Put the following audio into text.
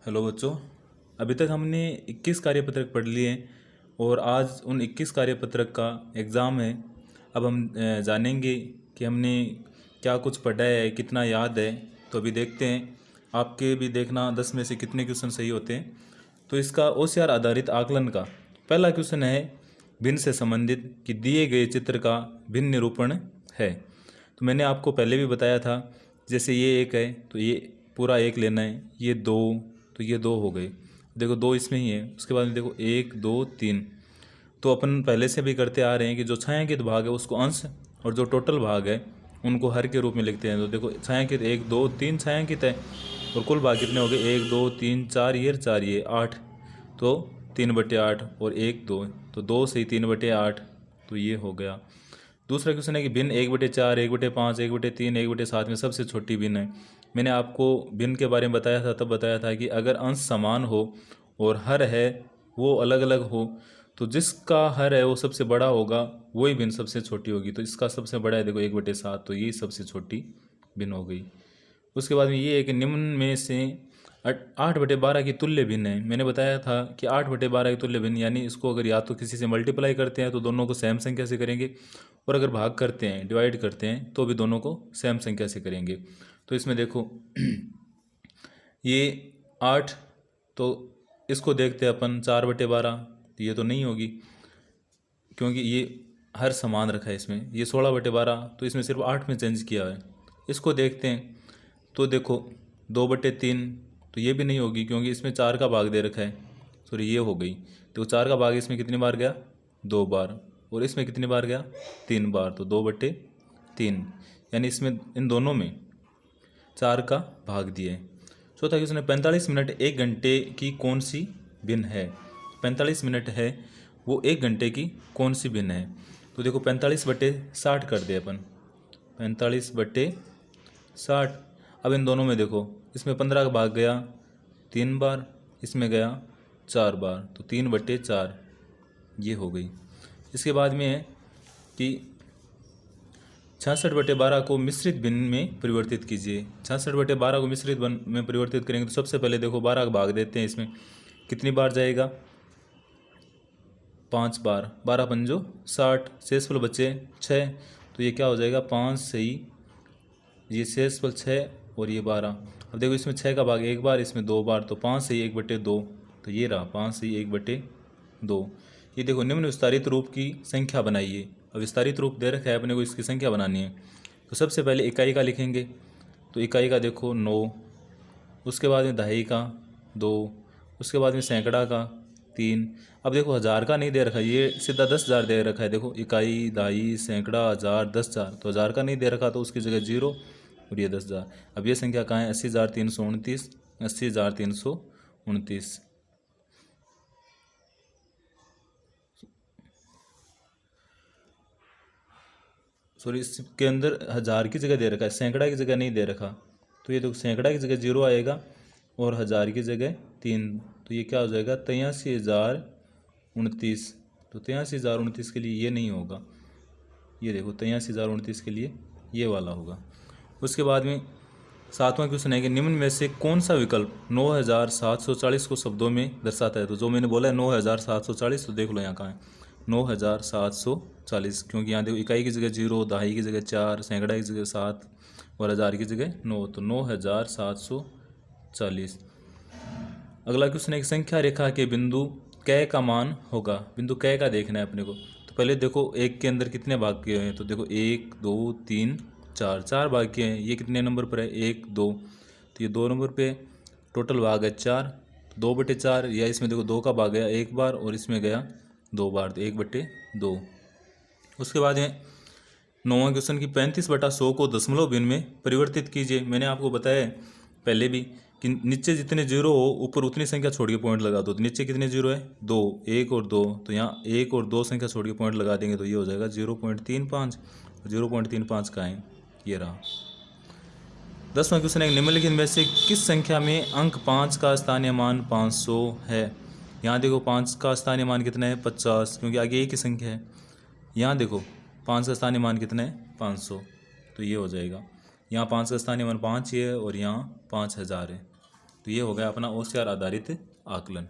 Hello बच्चों। अभी तक हमने 21 कार्यपत्रक पढ़ लिए हैं और आज उन 21 कार्यपत्रक का एग्ज़ाम है। अब हम जानेंगे कि हमने क्या कुछ पढ़ा है, कितना याद है। तो अभी देखते हैं, आपके भी देखना 10 में से कितने क्वेश्चन सही होते हैं। तो इसका ओसीआर आधारित आकलन का पहला क्वेश्चन है, भिन्न से संबंधित कि दिए गए चित्र का भिन्न निरूपण है। तो मैंने आपको पहले भी बताया था, जैसे ये एक है तो ये पूरा एक लेना है, ये दो तो ये दो हो गए, देखो दो इसमें ही है। उसके बाद में देखो एक दो तीन, तो अपन पहले से भी करते आ रहे हैं कि जो छायांकित भाग है उसको अंश और जो टोटल भाग है उनको हर के रूप में लिखते हैं। तो देखो छायांकित एक दो तीन छायांकित है और कुल भाग कितने हो गए, एक दो तीन चार, ये 8, तो 3/8 और एक दो, तो 2 से 3/8, तो ये हो गया। दूसरा क्वेश्चन है कि भिन्न 1/4, 1/5, 1/3, 1/7 में सबसे छोटी भिन्न है। मैंने आपको भिन्न के बारे में बताया था, तब बताया था कि अगर अंश समान हो और हर है वो अलग अलग हो तो जिसका हर है वो सबसे बड़ा होगा, वही भिन्न सबसे छोटी होगी। तो इसका सबसे बड़ा है देखो 1/7, तो यही सबसे छोटी भिन्न हो गई। उसके बाद में ये है कि निम्न में से 8/12 की तुल्य भिन्न है। मैंने बताया था कि 8/12 की तुल्य भिन्न यानी इसको अगर या तो किसी से मल्टीप्लाई करते हैं तो दोनों को सेम संख्या से करेंगे, और अगर भाग करते हैं, डिवाइड करते हैं, तो भी दोनों को सेम संख्या से करेंगे। तो इसमें देखो ये 8, तो इसको देखते हैं अपन 4/12, तो ये तो नहीं होगी क्योंकि ये हर समान रखा है इसमें। ये 16/12, तो इसमें सिर्फ 8 में चेंज किया है। इसको देखते हैं तो देखो 2/3, तो ये भी नहीं होगी क्योंकि इसमें 4 का भाग दे रखा है। सॉरी, ये हो गई। तो 4 का भाग इसमें कितनी बार गया, 2 बार, और इसमें कितनी बार गया, 3 बार, तो 2/3, यानी इसमें इन दोनों में 4 का भाग दिया है। चौथा क्वेश्चन है 45 मिनट 1 घंटे की कौन सी भिन्न है। 45 मिनट है वो 1 घंटे की कौन सी भिन्न है। तो देखो 45/60 कर दे अपन, 45/60। अब इन दोनों में देखो, इसमें 15 का भाग गया 3 बार, इसमें गया 4 बार, तो 3/4 ये हो गई। इसके बाद में है कि 66/12 को मिश्रित भिन्न में परिवर्तित कीजिए। 66/12 को मिश्रित भिन्न में परिवर्तित करेंगे तो सबसे पहले देखो 12 का भाग देते हैं। इसमें कितनी बार जाएगा, 5 बार, 12 पंजो 60, शेषफल बचे 6, तो ये क्या हो जाएगा, 5 सही, ये शेषफल 6 और ये 12। अब देखो इसमें 6 का भाग 1 बार, इसमें 2 बार, तो 5 सही 1/2, तो ये रहा 5 सही 1/2। ये देखो निम्न विस्तारित रूप की संख्या बनाइए। अब विस्तारित रूप दे रखा है अपने को, इसकी संख्या बनानी है। तो सबसे पहले इकाई का लिखेंगे, तो इकाई का देखो 9, उसके बाद में दहाई का 2, उसके बाद में सैकड़ा का 3। अब देखो हज़ार का नहीं दे रखा, ये सीधा 10,000 दे रखा है। देखो इकाई, दहाई, सैकड़ा, हज़ार, 10,000, तो हज़ार का नहीं दे रखा तो उसकी जगह 0 और ये 10,000। अब ये संख्या कहाँ है, 80,329, 80,329। सॉरी, इसके अंदर हज़ार की जगह दे रखा है, सैकड़ा की जगह नहीं दे रखा। तो ये देखो सैकड़ा की जगह 0 आएगा और हज़ार की जगह 3, तो ये क्या हो जाएगा, 83,029। तो 83,029 के लिए ये नहीं होगा, ये देखो 83,029 के लिए ये वाला होगा। उसके बाद में 7वां क्वेश्चन है कि निम्न में से कौन सा विकल्प 9,740 को शब्दों में दर्शाता है। तो जो मैंने बोला है 9,740, तो देख लो यहाँ कहाँ है, 9,740, क्योंकि यहाँ देखो इकाई की जगह 0, दहाई की जगह 4, सैकड़ा की जगह 7 और हज़ार की जगह 9, तो 9,740। अगला क्वेश्चन है कि संख्या रेखा के बिंदु क का मान होगा। बिंदु क का देखना है अपने को। तो पहले देखो एक के अंदर कितने भाग किए हैं, तो देखो 1 2 3 4, 4 भाग किए हैं। ये कितने नंबर पर है, 1 2, तो ये 2 नंबर पे टोटल भाग है 4, 2/4, या इसमें देखो 2 का भाग गया 1 बार और इसमें गया 2 बार, तो 1/2। उसके बाद है 9वां क्वेश्चन की 35/100 को दशमलव भिन्न में परिवर्तित कीजिए। मैंने आपको बताया है पहले भी कि नीचे जितने 0 हो ऊपर उतनी संख्या छोड़ के पॉइंट लगा दो। तो नीचे कितने 0 है, 2, 1 और 2, तो यहाँ 1 और 2 संख्या छोड़ के पॉइंट लगा देंगे, तो ये हो जाएगा 0.35। 0.35 का है, ये रहा। 10वां क्वेश्चन है निम्नलिखित में से किस संख्या में अंक 5 का स्थानीय मान 500 है। यहाँ देखो 5 का स्थानीय मान कितना है, 50, क्योंकि आगे एक ही संख्या है। यहाँ देखो 5 का स्थानीय मान कितना है, 500, तो ये हो जाएगा। यहाँ 5 का स्थानीय मान 5 ही है और यहाँ 5,000 है, तो ये हो गया अपना OCR आधारित आकलन।